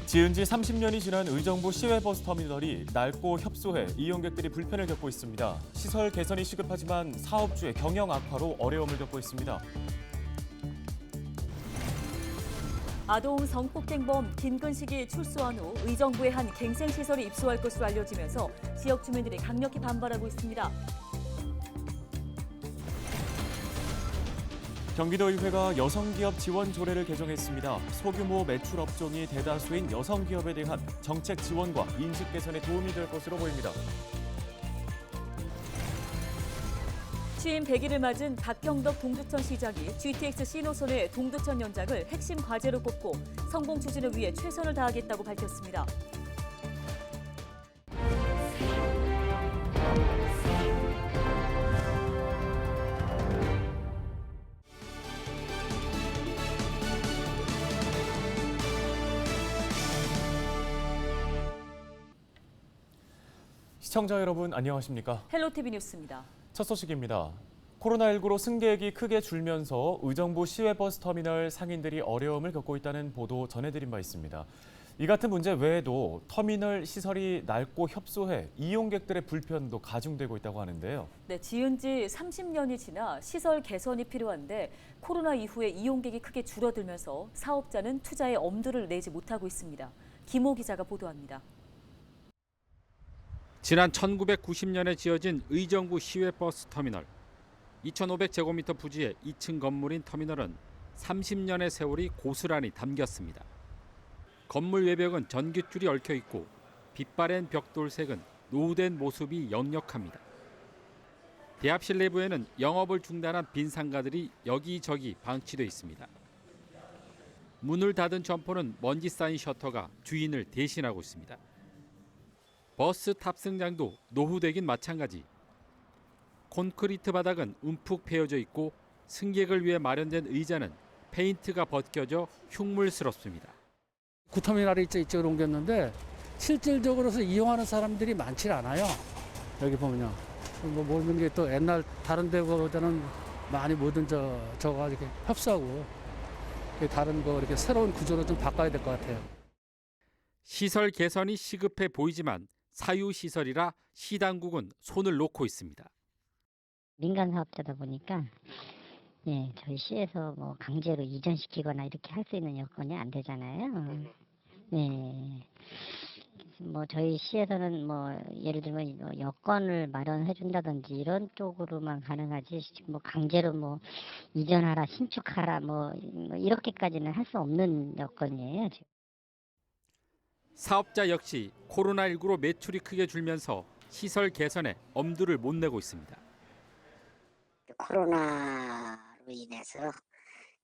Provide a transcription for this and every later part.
지은 지 30년이 지난 의정부 시외버스 터미널이 낡고 협소해 이용객들이 불편을 겪고 있습니다. 시설 개선이 시급하지만 사업주의 경영 악화로 어려움을 겪고 있습니다. 아동 성폭행범 김근식이 출소한 후 의정부의 한 갱생시설에 입소할 것으로 알려지면서 지역 주민들이 강력히 반발하고 있습니다. 경기도의회가 여성기업 지원 조례를 개정했습니다. 소규모 매출 업종이 대다수인 여성기업에 대한 정책 지원과 인식 개선에 도움이 될 것으로 보입니다. 취임 100일을 맞은 박형덕 동두천 시장이 GTX C노선의 동두천 연장을 핵심 과제로 꼽고 성공 추진을 위해 최선을 다하겠다고 밝혔습니다. 시청자 여러분 안녕하십니까? 헬로티비 뉴스입니다. 첫 소식입니다. 코로나19로 승객이 크게 줄면서 의정부 시외버스 터미널 상인들이 어려움을 겪고 있다는 보도 전해드린 바 있습니다. 이 같은 문제 외에도 터미널 시설이 낡고 협소해 이용객들의 불편도 가중되고 있다고 하는데요. 네, 지은 지 30년이 지나 시설 개선이 필요한데 코로나 이후에 이용객이 크게 줄어들면서 사업자는 투자에 엄두를 내지 못하고 있습니다. 김호 기자가 보도합니다. 지난 1990년에 지어진 의정부 시외버스 터미널. 2,500제곱미터 부지의 2층 건물인 터미널은 30년의 세월이 고스란히 담겼습니다. 건물 외벽은 전깃줄이 얽혀 있고 빛바랜 벽돌색은 노후된 모습이 역력합니다. 대합실 내부에는 영업을 중단한 빈 상가들이 여기저기 방치돼 있습니다. 문을 닫은 점포는 먼지 쌓인 셔터가 주인을 대신하고 있습니다. 버스 탑승장도 노후되긴 마찬가지. 콘크리트 바닥은 움푹 패여져 있고 승객을 위해 마련된 의자는 페인트가 벗겨져 흉물스럽습니다. 구터미널이 이쪽으로 옮겼는데 실질적으로서 이용하는 사람들이 많지 않아요. 여기 보면요. 뭐 모든 게 또 옛날 다른 데보다는 많이 모든 저가 이렇게 협소하고 다른 거 이렇게 새로운 구조로 좀 바꿔야 될 것 같아요. 시설 개선이 시급해 보이지만 사유시설이라 시당국은 손을 놓고 있습니다. 민간 사업자다 보니까 저희 시에서 뭐 강제로 이전시키거나 이렇게 할 수 있는 여건이 안 되잖아요. 뭐 저희 시에서는 뭐 예를 들면 뭐 여건을 마련해 준다든지 이런 쪽으로만 가능하지 뭐 강제로 뭐 이전하라 신축하라 뭐 이렇게까지는 할 수 없는 여건이에요. 지금. 사업자 역시 코로나19로 매출이 크게 줄면서 시설 개선에 엄두를 못 내고 있습니다. 코로나로 인해서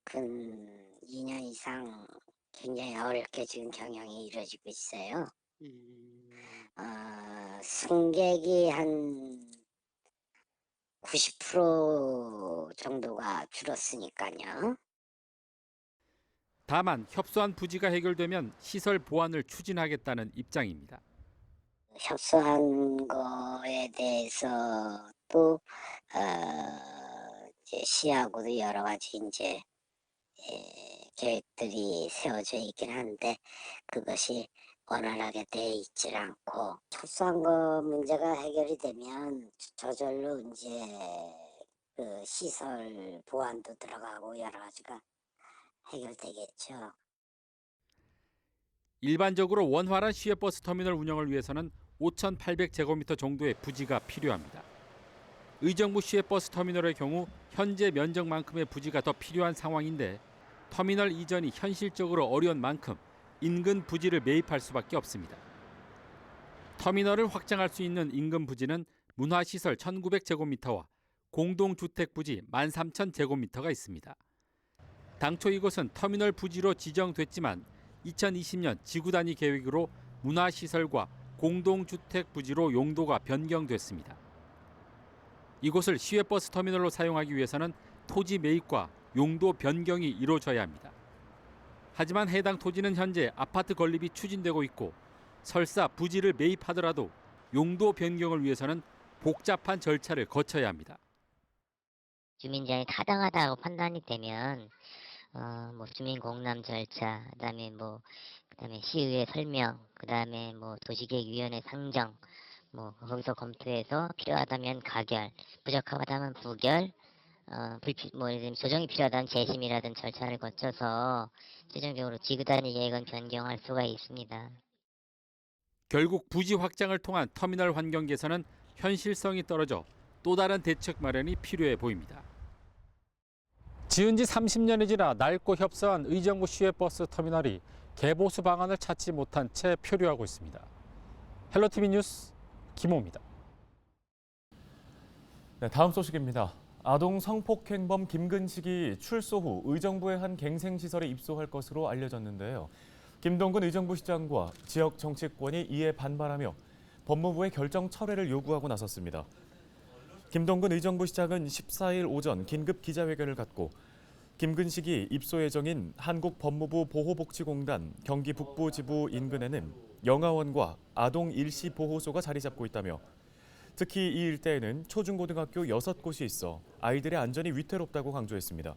근 2년 이상 굉장히 어렵게 지금 경영이 이루어지고 있어요. 승객이 한 90% 정도가 줄었으니까요. 다만 협소한 부지가 해결되면 시설 보완을 추진하겠다는 입장입니다. 협소한 거에 대해서 또 이제 시하고도 여러 가지 이제 계획들이 세워져 있긴 한데 그것이 원활하게 돼 있질 않고 협소한 거 문제가 해결이 되면 저절로 이제 그 시설 보완도 들어가고 여러 가지가 해결되겠죠. 일반적으로 원활한 시외버스 터미널 운영을 위해서는 5,800제곱미터 정도의 부지가 필요합니다. 의정부 시외버스 터미널의 경우 현재 면적만큼의 부지가 더 필요한 상황인데 터미널 이전이 현실적으로 어려운 만큼 인근 부지를 매입할 수밖에 없습니다. 터미널을 확장할 수 있는 인근 부지는 문화시설 1,900제곱미터와 공동주택 부지 13,000제곱미터가 있습니다. 당초 이곳은 터미널 부지로 지정됐지만 2020년 지구단위 계획으로 문화시설과 공동주택 부지로 용도가 변경됐습니다. 이곳을 시외버스 터미널로 사용하기 위해서는 토지 매입과 용도 변경이 이루어져야 합니다. 하지만 해당 토지는 현재 아파트 건립이 추진되고 있고 설사 부지를 매입하더라도 용도 변경을 위해서는 복잡한 절차를 거쳐야 합니다. 주민장이 타당하다고 판단이 되면 뭐 주민 공람 절차, 그다음에 시의회 설명, 그다음에 뭐 도시계획위원회 상정, 뭐 거기서 검토해서 필요하다면 가결, 부적합하다면 부결, 예를 들면 조정이 필요하다면 재심이라든 절차를 거쳐서 최종적으로 지구단위 계획은 변경할 수가 있습니다. 결국 부지 확장을 통한 터미널 환경 개선은 현실성이 떨어져 또 다른 대책 마련이 필요해 보입니다. 지은 지 30년이 지나 낡고 협소한 의정부 시외버스 터미널이 개보수 방안을 찾지 못한 채 표류하고 있습니다. 헬로티비 뉴스 김호입니다. 네, 다음 소식입니다. 아동 성폭행범 김근식이 출소 후 의정부의 한 갱생시설에 입소할 것으로 알려졌는데요. 김동근 의정부 시장과 지역 정치권이 이에 반발하며 법무부의 결정 철회를 요구하고 나섰습니다. 김동근 의정부 시장은 14일 오전 긴급 기자회견을 갖고 김근식이 입소 예정인 한국법무부 보호복지공단 경기 북부지부 인근에는 영아원과 아동 일시 보호소가 자리 잡고 있다며 특히 이 일대에는 초중고등학교 6곳이 있어 아이들의 안전이 위태롭다고 강조했습니다.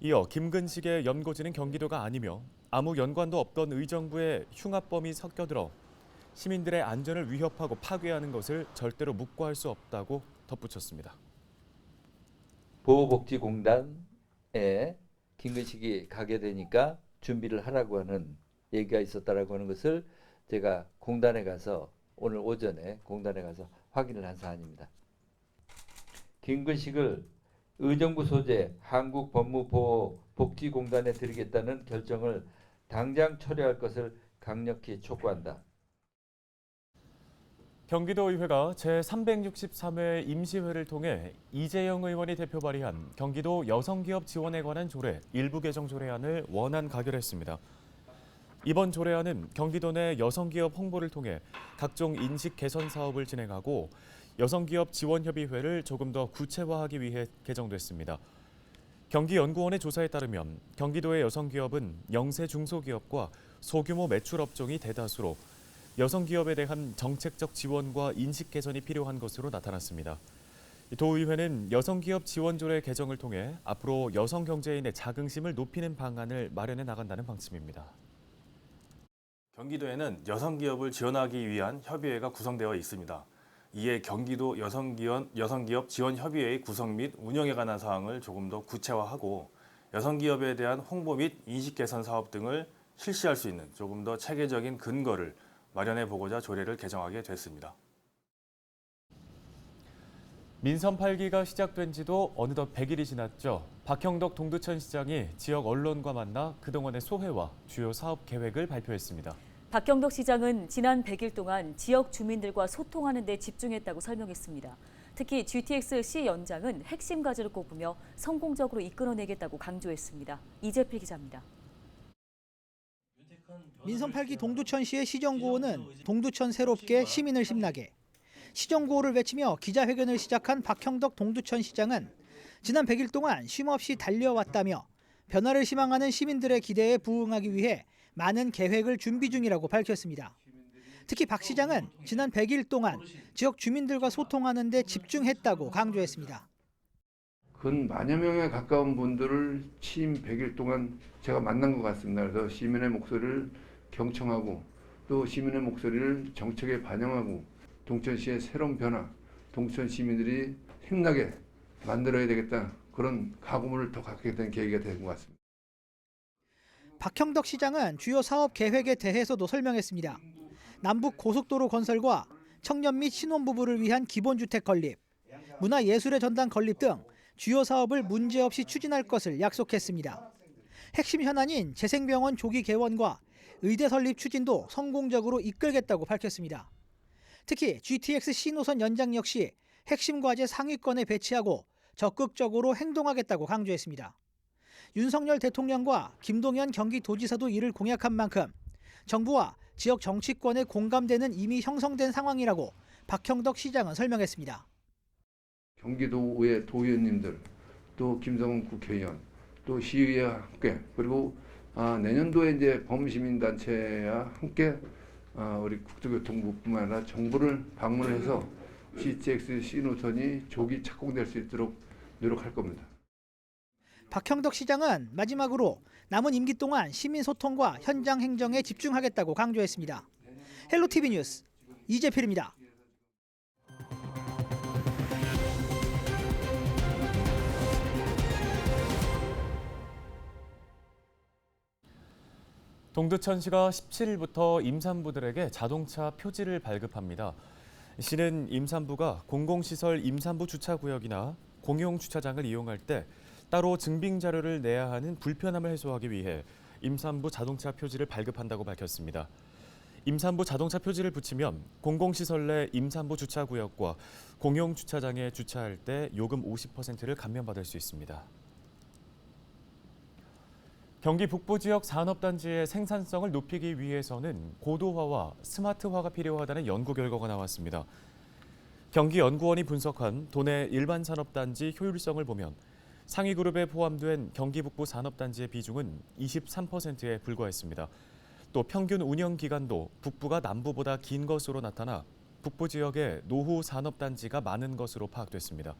이어 김근식의 연고지는 경기도가 아니며 아무 연관도 없던 의정부에 흉악범이 섞여들어 시민들의 안전을 위협하고 파괴하는 것을 절대로 묵과할 수 없다고 덧붙였습니다. 보호복지공단에 김근식이 가게 되니까 준비를 하라고 하는 얘기가 있었다라고 하는 것을 제가 공단에 가서 오늘 오전에 공단에 가서 확인을 한 사안입니다. 김근식을 의정부 소재 한국법무보호복지공단에 드리겠다는 결정을 당장 철회할 것을 강력히 촉구한다. 경기도의회가 제363회 임시회를 통해 이재영 의원이 대표 발의한 경기도 여성기업 지원에 관한 조례 일부 개정 조례안을 원안 가결했습니다. 이번 조례안은 경기도 내 여성기업 홍보를 통해 각종 인식 개선 사업을 진행하고 여성기업 지원협의회를 조금 더 구체화하기 위해 개정됐습니다. 경기연구원의 조사에 따르면 경기도의 여성기업은 영세 중소기업과 소규모 매출업종이 대다수로 여성기업에 대한 정책적 지원과 인식 개선이 필요한 것으로 나타났습니다. 도의회는 여성기업 지원조례 개정을 통해 앞으로 여성 경제인의 자긍심을 높이는 방안을 마련해 나간다는 방침입니다. 경기도에는 여성기업을 지원하기 위한 협의회가 구성되어 있습니다. 이에 경기도 여성기업 지원협의회의 구성 및 운영에 관한 사항을 조금 더 구체화하고 여성기업에 대한 홍보 및 인식 개선 사업 등을 실시할 수 있는 조금 더 체계적인 근거를 마련해 보고자 조례를 개정하게 됐습니다. 민선 8기가 시작된 지도 어느덧 100일이 지났죠. 박형덕 동두천 시장이 지역 언론과 만나 그동안의 소회와 주요 사업 계획을 발표했습니다. 박형덕 시장은 지난 100일 동안 지역 주민들과 소통하는 데 집중했다고 설명했습니다. 특히 GTX-C 연장은 핵심 과제로 꼽으며 성공적으로 이끌어내겠다고 강조했습니다. 이재필 기자입니다. 민선 8기 동두천시의 시정구호는 동두천 새롭게 시민을 심나게. 시정구호를 외치며 기자회견을 시작한 박형덕 동두천시장은 지난 100일 동안 쉼없이 달려왔다며 변화를 희망하는 시민들의 기대에 부응하기 위해 많은 계획을 준비 중이라고 밝혔습니다. 특히 박 시장은 지난 100일 동안 지역 주민들과 소통하는 데 집중했다고 강조했습니다. 근 만여 명에 가까운 분들을 취임 100일 동안 제가 만난 것 같습니다. 그래서 시민의 목소리를 경청하고 또 시민의 목소리를 정책에 반영하고 동천시의 새로운 변화, 동천 시민들이 힘나게 만들어야 되겠다. 그런 각오를 더 갖게 된 계기가 된 것 같습니다. 박형덕 시장은 주요 사업 계획에 대해서도 설명했습니다. 남북 고속도로 건설과 청년 및 신혼부부를 위한 기본주택 건립, 문화예술의 전당 건립 등 주요 사업을 문제없이 추진할 것을 약속했습니다. 핵심 현안인 재생병원 조기 개원과 의대 설립 추진도 성공적으로 이끌겠다고 밝혔습니다. 특히 GTX-C 노선 연장 역시 핵심 과제 상위권에 배치하고 적극적으로 행동하겠다고 강조했습니다. 윤석열 대통령과 김동연 경기도지사도 이를 공약한 만큼 정부와 지역 정치권의 공감대는 이미 형성된 상황이라고 박형덕 시장은 설명했습니다. 경기도의 도의원님들, 또 김성훈 국회의원, 또 시의회와 함께 그리고 내년도에 이제 범시민단체와 함께 우리 국토교통부뿐만 아니라 정부를 방문해서 GTX-C 노선이 조기 착공될 수 있도록 노력할 겁니다. 박형덕 시장은 마지막으로 남은 임기 동안 시민 소통과 현장 행정에 집중하겠다고 강조했습니다. 헬로티비 뉴스 이재필입니다. 동두천시가 17일부터 임산부들에게 자동차 표지를 발급합니다. 시는 임산부가 공공시설 임산부 주차구역이나 공용주차장을 이용할 때 따로 증빙 자료를 내야 하는 불편함을 해소하기 위해 임산부 자동차 표지를 발급한다고 밝혔습니다. 임산부 자동차 표지를 붙이면 공공시설 내 임산부 주차구역과 공용주차장에 주차할 때 요금 50%를 감면받을 수 있습니다. 경기 북부 지역 산업단지의 생산성을 높이기 위해서는 고도화와 스마트화가 필요하다는 연구 결과가 나왔습니다. 경기연구원이 분석한 도내 일반 산업단지 효율성을 보면 상위 그룹에 포함된 경기 북부 산업단지의 비중은 23%에 불과했습니다. 또 평균 운영 기간도 북부가 남부보다 긴 것으로 나타나 북부 지역에 노후 산업단지가 많은 것으로 파악됐습니다.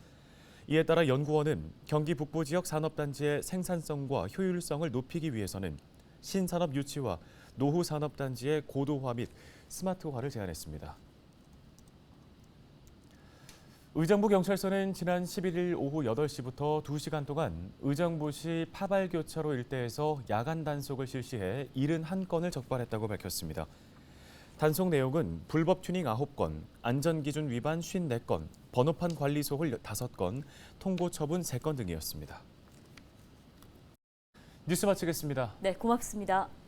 이에 따라 연구원은 경기 북부 지역 산업단지의 생산성과 효율성을 높이기 위해서는 신산업 유치와 노후 산업단지의 고도화 및 스마트화를 제안했습니다. 의정부 경찰서는 지난 11일 오후 8시부터 2시간 동안 의정부시 파발교차로 일대에서 야간 단속을 실시해 71건을 적발했다고 밝혔습니다. 단속 내용은 불법 튜닝 9건, 안전기준 위반 54건, 번호판 관리 소홀 5건, 통고 처분 3건 등이었습니다. 뉴스 마치겠습니다. 네, 고맙습니다.